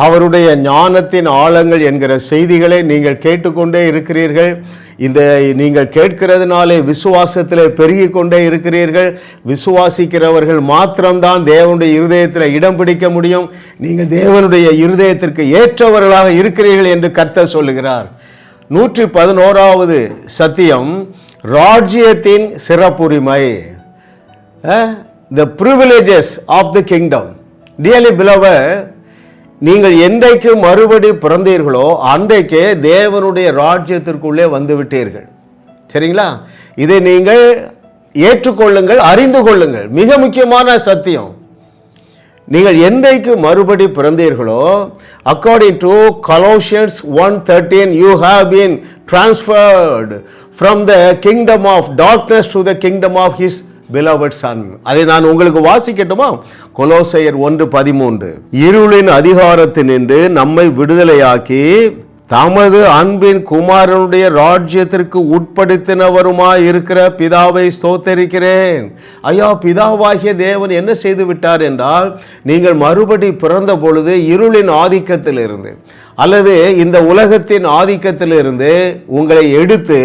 அவருடைய ஞானத்தின் ஆழங்கள் என்கிற செய்திகளை நீங்கள் கேட்டுக்கொண்டே இருக்கிறீர்கள். இந்த நீங்கள் கேட்கிறதுனாலே விசுவாசத்தில் பெருகி கொண்டே இருக்கிறீர்கள். விசுவாசிக்கிறவர்கள் மாத்திரம்தான் தேவனுடைய இருதயத்தில் இடம் பிடிக்க முடியும். நீங்கள் தேவனுடைய இருதயத்திற்கு ஏற்றவர்களாக இருக்கிறீர்கள் என்று கர்த்தர் சொல்லுகிறார். 111வது சத்தியம், ராஜ்யத்தின் சிறப்புரிமை. The privileges of the kingdom. Dearly beloved, நீங்கள் என்றைக்கு மறுபடி பிறந்தீர்களோ அன்றைக்கே தேவனுடைய ராஜ்யத்திற்குள்ளே வந்து விட்டீர்கள். சரிங்களா? இதை நீங்கள் ஏற்றுக்கொள்ளுங்கள், அறிந்து கொள்ளுங்கள். மிக முக்கியமான சத்தியம். நீங்கள் என்றைக்கு மறுபடி பிறந்தீர்களோ, according to Colossians 1:13, you have been transferred from the kingdom of darkness to the kingdom of his beloved son. அதை நான் உங்களுக்கு வாசிக்கட்டுமா? கொலோசையர் 1:13, இருளின் அதிகாரத்தினின்று நம்மை விடுதலையாக்கி தமது அன்பின் குமாரனுடைய ராஜ்யத்திற்கு உட்படுத்தினவருமாய் இருக்கிற பிதாவை ஸ்தோத்தரிக்கிறேன். ஐயா, பிதாவாகிய தேவன் என்ன செய்து விட்டார் என்றால், நீங்கள் மறுபடி பிறந்த பொழுது இருளின் ஆதிக்கத்திலிருந்து அல்லது இந்த உலகத்தின் ஆதிக்கத்திலிருந்து உங்களை எடுத்து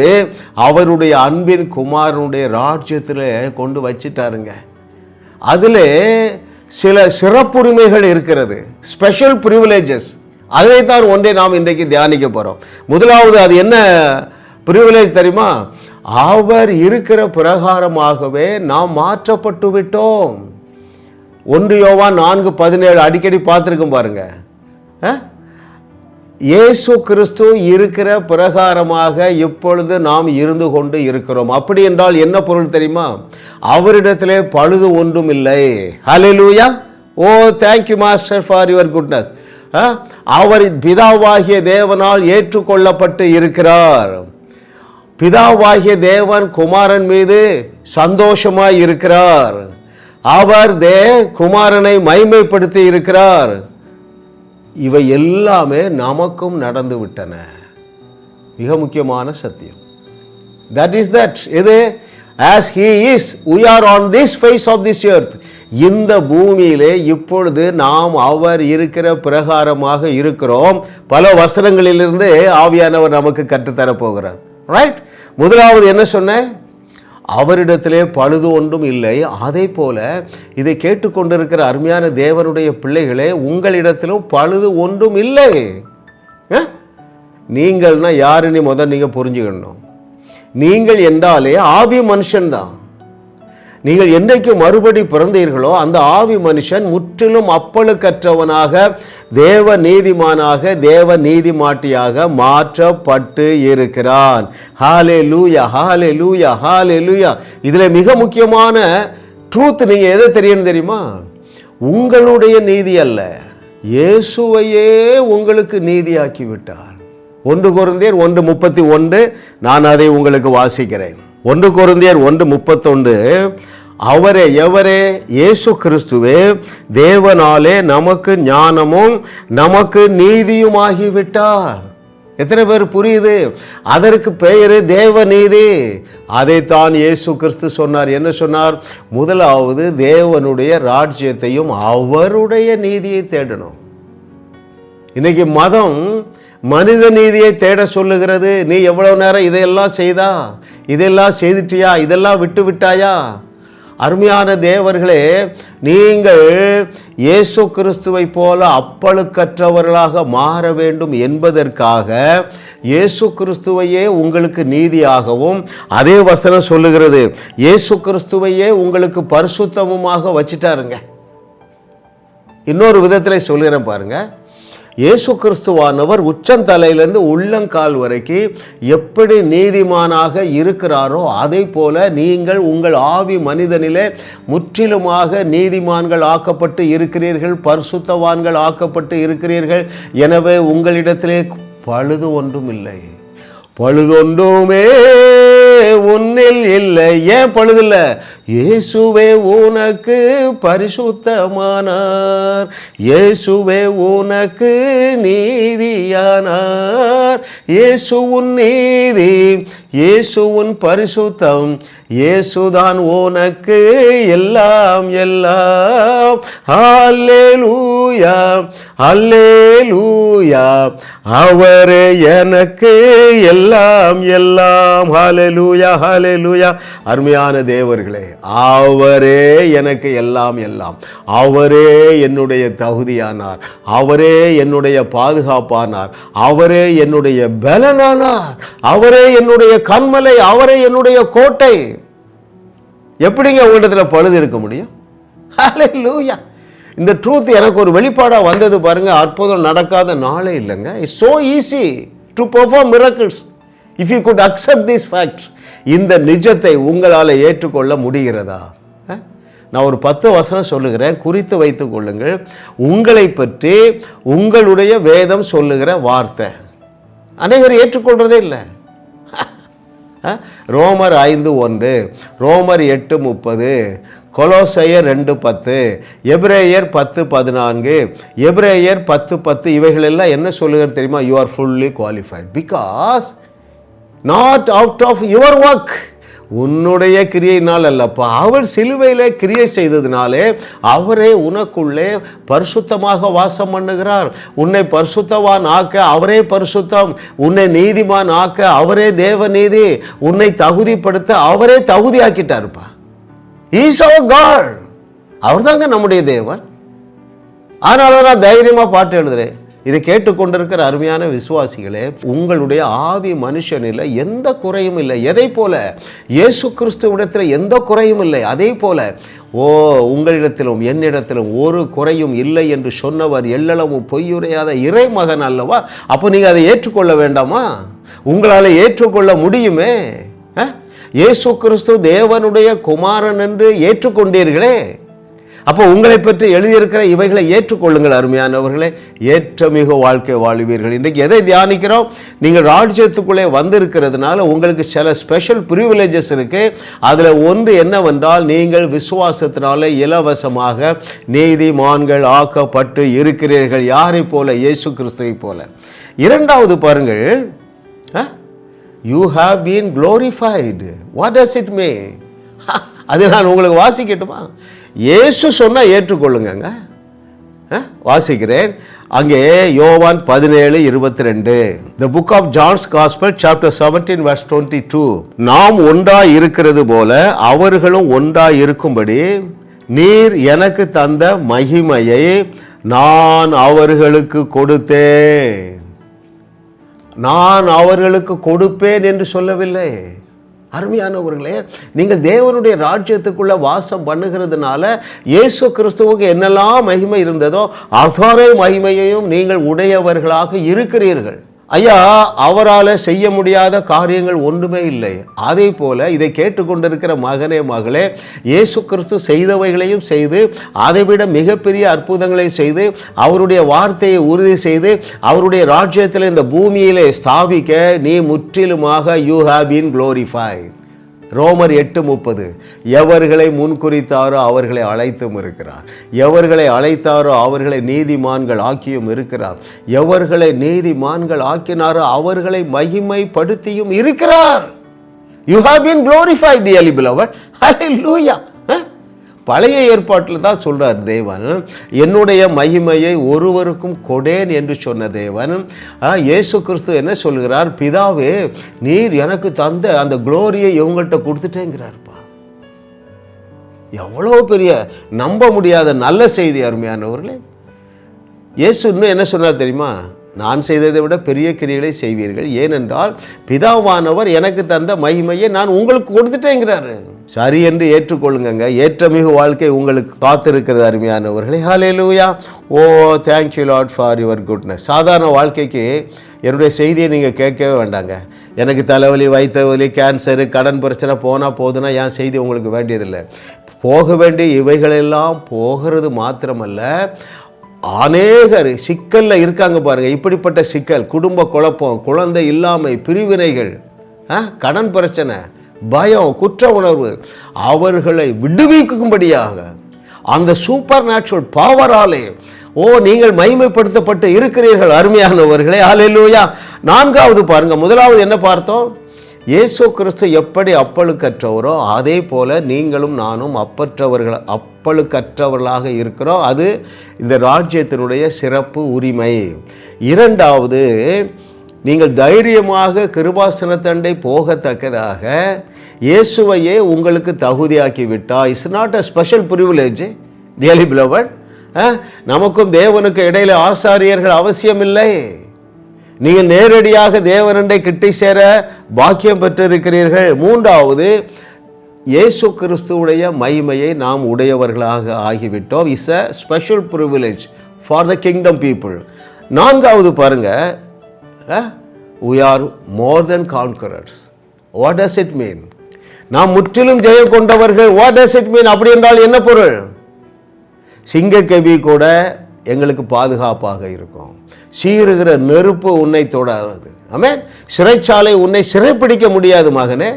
அவருடைய அன்பின் குமாரனுடைய ராஜ்யத்தில் கொண்டு வச்சிட்டாருங்க. அதில் சில சிறப்புரிமைகள் இருக்கிறது, ஸ்பெஷல் ப்ரிவிலேஜஸ். அதைத்தான் ஒன்றை நாம் இன்றைக்கு தியானிக்க போகிறோம். முதலாவது, அது என்ன ப்ரிவிலேஜ் தெரியுமா? அவர் இருக்கிற பிரகாரமாகவே நாம் மாற்றப்பட்டு விட்டோம். 1 யோவான் 4:17 அடிக்கடி பார்த்துருக்கோம் பாருங்க. இயேசு கிறிஸ்து இருக்கிற பிரகாரமாக இப்பொழுது நாம் இருந்து கொண்டு இருக்கிறோம். அப்படி என்றால் என்ன பொருள் தெரியுமா? அவரிடத்திலே பழுது ஒன்றும் இல்லை. ஹல்லேலூயா. ஓ, thank you master for your goodness. அவர் பிதாவாகிய தேவனால் ஏற்றுக்கொள்ளப்பட்டு இருக்கிறார். பிதாவாகிய தேவன் குமாரன் மீது சந்தோஷமாய் இருக்கிறார். அவர் குமாரனை மகிமைப்படுத்தி இருக்கிறார். இவை எல்லாமே நமக்கும் நடந்து விட்டன. மிக முக்கியமான சத்தியம். That is that. இது as he is, we are on this face of this earth. இந்த பூமியிலே இப்பொழுது நாம் அவர் இருக்கிற பிரகாரமாக இருக்கிறோம். பல வசனங்களிலிருந்து ஆவியானவர் நமக்கு கற்றுத்தரப் போகிறார். ரைட்? முதலாவது என்ன சொன்னேன்? அவரிடத்திலே பழுது ஒன்றும் இல்லை. அதே போல இதை கேட்டுக்கொண்டிருக்கிற அருமையான தேவனுடைய பிள்ளைகளே, உங்களிடத்திலும் பழுது ஒன்றும் இல்லை. நீங்கள்னா யாருன்னு முதல் நீங்கள் புரிஞ்சுக்கணும். நீங்கள் என்றாலே ஆவி மனுஷன்தான். நீங்கள் என்றைக்கு மறுபடி பிறந்தீர்களோ அந்த ஆவி மனுஷன் முற்றிலும் அப்பழுக்கற்றவனாக, தேவ நீதிமானாக, தேவ நீதிமாட்டியாக மாற்றப்பட்டு இருக்கிறான். ஹல்லேலூயா, ஹல்லேலூயா, ஹல்லேலூயா. இதில் மிக முக்கியமான ட்ரூத் நீங்கள் எதை தெரியணும் தெரியுமா? உங்களுடைய நீதி அல்ல, இயேசுவையே உங்களுக்கு நீதியாக்கி விட்டார். 1 கொரிந்தியர் 1:31, நான் அதை உங்களுக்கு வாசிக்கிறேன். 1 கொரிந்தியர் 1:31, அவரே, எவரே? இயேசு கிறிஸ்துவே தேவனாலே நமக்கு ஞானமும் நமக்கு நீதியுமாகிவிட்டார். எத்தனை பேர் புரியுது? அதற்கு பெயரு தேவ நீதி. அதைத்தான் இயேசு கிறிஸ்து சொன்னார். என்ன சொன்னார்? முதலாவது தேவனுடைய ராஜ்யத்தையும் அவருடைய நீதியை தேடணும். இன்னைக்கு மதம் மனித நீதியை தேட சொல்லுகிறது. நீ எவ்வளவு நேரம் இதையெல்லாம் செய்தா, இதெல்லாம் செய்துட்டியா, இதெல்லாம் விட்டு விட்டாயா? அருமையான தேவர்களே, நீங்கள் இயேசு கிறிஸ்துவை போல அப்பழுக்கற்றவர்களாக மாற வேண்டும் என்பதற்காக இயேசு கிறிஸ்துவையே உங்களுக்கு நீதியாகவும், அதே வசனம் சொல்லுகிறது, இயேசு கிறிஸ்துவையே உங்களுக்கு பரிசுத்தமுமாக வச்சிட்டாருங்க. இன்னொரு விதத்தில் சொல்கிறேன் பாருங்க. இயேசு கிறிஸ்துவானவர் உச்சந்தலையிலிருந்து உள்ளங்கால் வரைக்கும் எப்படி நீதிமானாக இருக்கிறாரோ அதை போல நீங்கள் உங்கள் ஆவி மனிதனிலே முற்றிலுமாக நீதிமான்கள் ஆக்கப்பட்டு இருக்கிறீர்கள், பரிசுத்தவான்கள் ஆக்கப்பட்டு இருக்கிறீர்கள். எனவே உங்களிடத்திலே பழுது ஒன்றும் இல்லை. பழுதொன்றுமே உன்னில் இல்லை. ஏன் பழுதில்ல? இயேசுவே உனக்கு பரிசுத்தமானார், இயேசுவே உனக்கு நீதியானார். இயேசு உன் நீதி, இயேசு உன் பரிசுத்தம், இயேசுதான் உனக்கு எல்லாம் எல்லாம். ஹல்லேலூயா. அல்லேலூயா, அவரே எனக்கு எல்லாம் எல்லாம். ஹல்லேலூயா, ஹல்லேலூயா. அருமையான தேவர்களே, அவரே எனக்கு எல்லாம் எல்லாம். அவரே என்னுடைய தகுதியானார், அவரே என்னுடைய பாதுகாப்பானார், அவரே என்னுடைய பலனானார், அவரே என்னுடைய கண்மலை, அவரே என்னுடைய கோட்டை. எப்படிங்க உங்களிடத்துல பழுது இருக்க முடியும்? ஹல்லேலூயா. இந்த ட்ரூத் எனக்கு ஒரு வெளிப்பாடாக வந்தது பாருங்க. அற்புதம் நடக்காத நாளே இல்லைங்க. It's so easy to perform miracles if you could accept this fact. இந்த நிஜத்தை உங்களால் ஏற்றுக்கொள்ள முடிகிறதா? நான் ஒரு 10 வசனம் சொல்லுகிறேன், குறித்து வைத்துக் கொள்ளுங்கள். உங்களை பற்றி உங்களுடைய வேதம் சொல்லுகிற வார்த்தை அநேகர் ஏற்றுக்கொள்றதே இல்லை. ரோமர் 5:1, ரோமர் 8:30, கொலோசையர் 2:10, எபிரேயர் 10:14, எபிரேயர் 10:10, இவைகள் எல்லாம் என்ன சொல்லுகிறது தெரியுமா? You are fully qualified because not out of your work. உன்னுடைய கிரியையினால் அல்லப்பா, அவர் சிலுவையிலே கிரியை செய்ததினாலே அவரே உனக்குள்ளே பரிசுத்தமாக வாசம் பண்ணுகிறார். உன்னை பரிசுத்தவான் ஆக்க அவரே பரிசுத்தம், உன்னை நீதிமான் ஆக்க அவரே தேவ நீதி, உன்னை தகுதிப்படுத்த அவரே தகுதியாக்கிட்டாருப்பா. Is our God. அவர் தாங்க நம்முடைய தேவன். அதனால நான் தைரியமா பாட்டு எழுதுறேன். இதை கேட்டுக்கொண்டிருக்கிற அருமையான விசுவாசிகளே, உங்களுடைய ஆவி மனுஷனில் எந்த குறையும் இல்லை. எதை போல? இயேசு கிறிஸ்துவிடத்தில் எந்த குறையும் இல்லை. அதே போல உங்களிடத்திலும் என்னிடத்திலும் ஒரு குறையும் இல்லை என்று சொன்னவர் எல்லளவும் பொய்யுரையாத இறைமகன் அல்லவா? அப்போ நீங்கள் அதை ஏற்றுக்கொள்ள வேண்டாமா? உங்களால் ஏற்றுக்கொள்ள முடியுமே. இயேசு கிறிஸ்து தேவனுடைய குமாரன் என்று ஏற்றுக்கொண்டீர்களே. அப்போ உங்களை பற்றி எழுதியிருக்கிற இவைகளை ஏற்றுக்கொள்ளுங்கள் அருமையானவர்களே. ஏற்றமிகு வாழ்க்கை வாழுவீர்கள். இன்றைக்கு எதை தியானிக்கிறோம்? நீங்கள் ராஜ்யத்துக்குள்ளே வந்திருக்கிறதுனால உங்களுக்கு சில ஸ்பெஷல் ப்ரிவிலேஜஸ் இருக்கு. அதில் ஒன்று என்னவென்றால், நீங்கள் விசுவாசத்தினால இலவசமாக நீதிமான்கள் ஆக்கப்பட்டு இருக்கிறீர்கள். யாரை போல? இயேசு கிறிஸ்துவை போல. இரண்டாவது பாருங்கள், you have been glorified. What does it mean? அது நான் உங்களுக்கு வாசிக்கட்டுமா? இயேசு சொன்னா ஏற்றுக்கொள்ளுங்க. வாசிக்கிறேன். அங்கே யோவான் 17:22, The book of John's Gospel chapter 17 verse 22, நாம் ஒன்றாய் இருக்கிறது போல அவர்களும் ஒன்றாய் இருக்கும்படி நீர் எனக்கு தந்த மகிமையை நான் அவர்களுக்கு கொடுத்தேன். நான் அவர்களுக்கு கொடுப்பேன் என்று சொல்லவில்லை. அருமையானவர்களே, நீங்கள் தேவனுடைய ராஜ்யத்துக்குள்ள வாசம் பண்ணுகிறதுனால இயேசு கிறிஸ்துவுக்கு என்னெல்லாம் மகிமை இருந்ததோ அவ்வாறே மகிமையையும் நீங்கள் உடையவர்களாக இருக்கிறீர்கள். ஐயா, அவரால் செய்ய முடியாத காரியங்கள் ஒன்றுமே இல்லை. அதே போல இதை கேட்டுக்கொண்டிருக்கிற மகனே மகளே, இயேசு கிறிஸ்து செய்தவைகளையும் செய்து அதைவிட மிகப்பெரிய அற்புதங்களை செய்து அவருடைய வார்த்தையை உறுதி செய்து அவருடைய ராஜ்யத்தில் இந்த பூமியிலே ஸ்தாபிக்க நீ முற்றிலுமாக யூ ஹேவ் பீன் க்ளோரிஃபைட். ரோமர் 8:30, எவர்களை முன்குறித்தாரோ அவர்களை அழைத்தும் இருக்கிறார், எவர்களை அழைத்தாரோ அவர்களை நீதிமான்கள் ஆக்கியும் இருக்கிறார், எவர்களை நீதிமான்கள் ஆக்கினாரோ அவர்களை மகிமைப்படுத்தியும் இருக்கிறார். You have been glorified, dearly beloved. Hallelujah. பழைய ஏற்பாட்டில் தான் சொல்றார் தேவன், என்னுடைய மகிமையை ஒருவருக்கும் கொடேன் என்று சொன்ன தேவன். இயேசு கிறிஸ்து என்ன சொல்கிறார்? பிதாவே, நீர் எனக்கு தந்த அந்த குளோரியை இவங்கள்ட்ட கொடுத்துட்டேங்கிறார்ப்பா. எவ்வளோ பெரிய நம்ப முடியாத நல்ல செய்தி அருமையானவர்களே. இயேசு இன்னும் என்ன சொன்னார் தெரியுமா? நான் செய்ததை விட பெரிய கிரியைகளை செய்வீர்கள், ஏனென்றால் பிதாவானவர் எனக்கு தந்த மகிமையை நான் உங்களுக்கு கொடுத்துட்டேங்கிறாரு. சரி என்று ஏற்றுக்கொள்ளுங்க. ஏற்றமிகு வாழ்க்கை உங்களுக்கு காத்திருக்கிறது அருமையானவர்களே. ஹல்லேலூயா. ஓ, thank you lord for your goodness. சாதாரண வாழ்க்கைக்கு என்னுடைய செய்தியை நீங்கள் கேட்கவே வேண்டாங்க. எனக்கு தலைவலி, வயிற்று வலி, கேன்சரு, கடன் பிரச்சனை போனால் போதுன்னா என் செய்தி உங்களுக்கு வேண்டியதில்லை. போக வேண்டிய இவைகளெல்லாம் போகிறது மாத்திரமல்ல, அநேகர் சிக்கலில் இருக்காங்க பாருங்க. இப்படிப்பட்ட சிக்கல், குடும்ப குழப்பம், குழந்தை இல்லாமை, பிரிவினைகள், கடன் பிரச்சனை, பயம், குற்ற உணர்வு, அவர்களை விடுவிக்கும்படியாக அந்த சூப்பர் நேச்சுரல் பவராலே நீங்கள் மகிமைப்படுத்தப்பட்டு இருக்கிறீர்கள் அருமையானவர்களே. ஹல்லேலூயா. நான்காவது பாருங்க. முதலாவது என்ன பார்த்தோம்? இயேசு கிறிஸ்து எப்படி அப்பழுக்கற்றவரோ அதே போல நீங்களும் நானும் அப்பழுக்கற்றவர்களாக இருக்கிறோம். அது இந்த ராஜ்யத்தினுடைய சிறப்பு உரிமை. இரண்டாவது, நீங்கள் தைரியமாக கிருபாசனத்தண்டை போகத்தக்கதாக இயேசுவையே உங்களுக்கு தகுதியாக்கி விட்டா. It's not a special privilege dearly beloved. நமக்கும் தேவனுக்கு இடையில ஆசாரியர்கள் அவசியம் இல்லை. நீங்கள் நேரடியாக தேவனண்டை கிட்டி சேர பாக்கியம் பெற்றிருக்கிறீர்கள். மூன்றாவது, இயேசு கிறிஸ்துவுடைய மகிமையை நாம் உடையவர்களாக ஆகிவிட்டோம். It's a special privilege for the kingdom people. நான்காவது பாருங்க, we are more than conquerors. What does it mean? நாம் முற்றிலும் ஜெயம் கொண்டவர்கள். What does it mean? அப்படி என்றால் என்ன பொருள்? சிங்கக்கவி கூட எங்களுக்கு பாதுகாப்பாக இருக்கும். சீறுகிற நெருப்பு உன்னை தொடாது. ஆமென். சிறைச்சாலை உன்னை சிறைப்பிடிக்க முடியாது மகனே.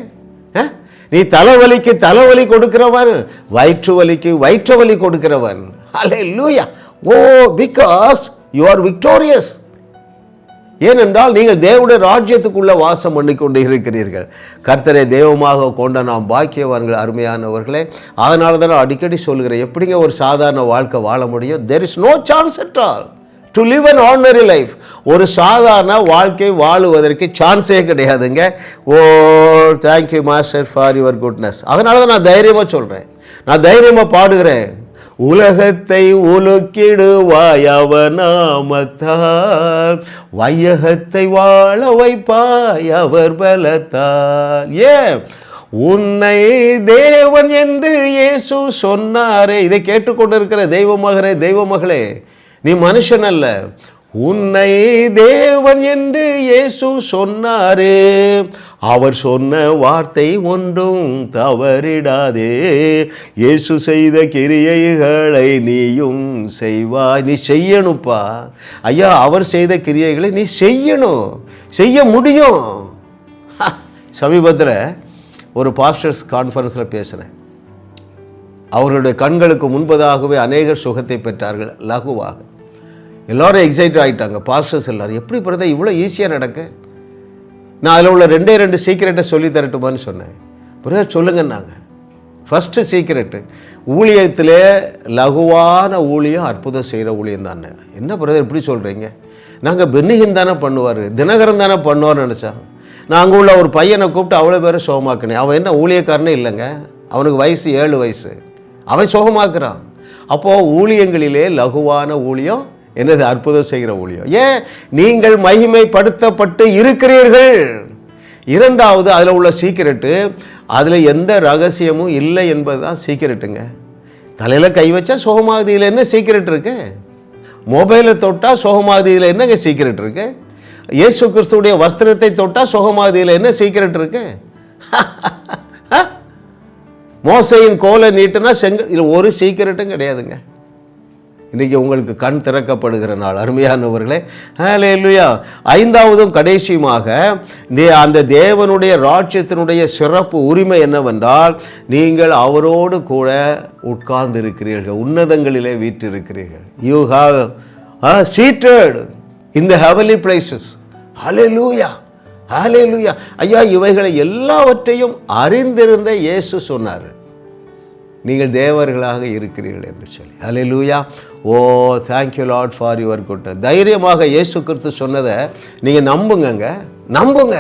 நீ தலைவலிக்கு தலைவலி கொடுக்கிறவன், வயிற்று வலிக்கு வயிற்று வலி கொடுக்கிறவன். ஹல்லேலூயா. ஓ, பிகாஸ் யூ ஆர் விக்டோரியஸ். ஏனென்றால் நீங்கள் தேவனுடைய ராஜ்யத்துக்குள்ள வாசம் பண்ணி கொண்டு இருக்கிறீர்கள். கர்த்தரை தெய்வமாக கொண்ட நாம் பாக்கியவான்கள், அருமையானவர்களே. அதனால தான் நான் அடிக்கடி சொல்கிறேன், எப்படிங்க ஒரு சாதாரண வாழ்க்கை வாழ முடியும்? there is no chance at all to live an ordinary life. ஒரு சாதாரண வாழ்க்கை வாழுவதற்கு சான்ஸே கிடையாதுங்க. ஓ, thank you master for your goodness. அதனால தான் நான் தைரியமாக சொல்கிறேன், நான் தைரியமாக பாடுகிறேன். உலகத்தை உலுக்கிடுவாய் அவர் நாமத்தால், வையகத்தை வாழ வைப்பாய் அவர் பலத்தால். உன்னை தேவன் என்று இயேசு சொன்னாரே. இதை கேட்டுக்கொண்டிருக்கிற தெய்வ மகனே, தெய்வ மகளே, நீ மனுஷன் அல்ல. உன்னை தேவன் என்று இயேசு சொன்னாரே, அவர் சொன்ன வார்த்தை ஒன்றும் தவறிடாதே. இயேசு செய்த கிரியைகளை நீயும் செய்வாய். நீ செய்யணுப்பா ஐயா, அவர் செய்த கிரியைகளை நீ செய்யணும், செய்ய முடியும். சமீபத்தில் ஒரு பாஸ்டர்ஸ் கான்ஃபரன்ஸில் பேசினேன். அவர்களுடைய கண்களுக்கு முன்பதாகவே அநேகர் சுகத்தை பெற்றார்கள் லகுவாக. எல்லோரும் எக்ஸைட் ஆகிட்டாங்க. பாஸ்டர்ஸ் எல்லோரும், எப்படி பிரதர் இவ்வளோ ஈஸியாக நடக்க? நான் அதில் உள்ள 2 சீக்கிரட்டை சொல்லி தரட்டுமான்னு சொன்னேன். பிரதர் சொல்லுங்கன்னாங்க. ஃபஸ்ட்டு சீக்கிரட்டு, ஊழியத்திலே லகுவான ஊழியம் அற்புதம் செய்கிற ஊழியம் தானே. என்ன பிரதர் இப்படி சொல்கிறீங்க? நாங்கள் பென்னிகன் தானே பண்ணுவார், தினகரன் தானே பண்ணுவார்னு நினச்சான். நான் அங்கே உள்ள ஒரு பையனை கூப்பிட்டு அவ்வளோ பேரை சுகமாக்கினேன். அவன் என்ன ஊழியக்காரனே இல்லைங்க, அவனுக்கு வயசு 7 வயசு, அவன் சுகமாக்குறான். அப்போது ஊழியங்களிலே லகுவான ஊழியம் என்னது? அற்புதம் செய்கிற ஊழியம். ஏன்? நீங்கள் மகிமைப்படுத்தப்பட்டு இருக்கிறீர்கள். இரண்டாவது, அதில் உள்ள சீக்கிரட்டு, அதில் எந்த ரகசியமும் இல்லை என்பது தான் சீக்கிரட்டுங்க. தலையில் கை வச்சா சுகமாகுதியில் என்ன சீக்கிரட் இருக்கு? மொபைலை தொட்டால் சுகமாகுதியில் என்னங்க சீக்கிரட் இருக்கு? இயேசு கிறிஸ்துடைய வஸ்திரத்தை தொட்டால் சுகமாகுதியில் என்ன சீக்கிரட் இருக்கு? மோசையின் கோலை நீட்டுனா இதில் ஒரு சீக்கிரட்டும் கிடையாதுங்க. இன்றைக்கி உங்களுக்கு கண் திறக்கப்படுகிற நாள், அருமையானவர்களே. ஹல்லேலூயா. ஐந்தாவதும் கடைசியுமாக அந்த தேவனுடைய ராஜ்யத்தினுடைய சிறப்பு உரிமை என்னவென்றால், நீங்கள் அவரோடு கூட உட்கார்ந்து இருக்கிறீர்கள், உன்னதங்களிலே வீற்றிருக்கிறீர்கள். You have seated in the heavenly places. ஹல்லேலூயா, ஹல்லேலூயா. ஐயா, இவைகளை எல்லாவற்றையும் அறிந்திருந்த இயேசு சொன்னார், நீங்கள் தேவர்களாக இருக்கிறீர்கள் என்று சொல்லி. ஹல்லேலூயா. ஓ, thank you lord for your goodness. தைரியமாக இயேசு கிறிஸ்து சொன்னதை நீங்கள் நம்புங்க, நம்புங்க.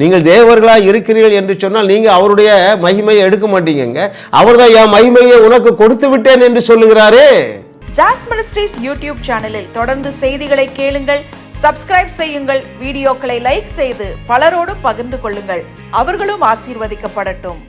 நீங்கள் தேவர்களாக இருக்கிறீர்கள் என்று சொன்னால் நீங்கள் அவருடைய மகிமையை எடுக்க மாட்டீங்க. அவர் தான் என் மகிமையை உனக்கு கொடுத்து விட்டேன் என்று சொல்லுகிறாரே. ஜாஸ் மினிஸ்ட்ரீஸ் யூடியூப் சேனலில் தொடர்ந்து செய்திகளை கேளுங்கள், சப்ஸ்கிரைப் செய்யுங்கள், வீடியோக்களை லைக் செய்து பலரோடு பகிர்ந்து கொள்ளுங்கள். அவர்களும் ஆசீர்வதிக்கப்படட்டும்.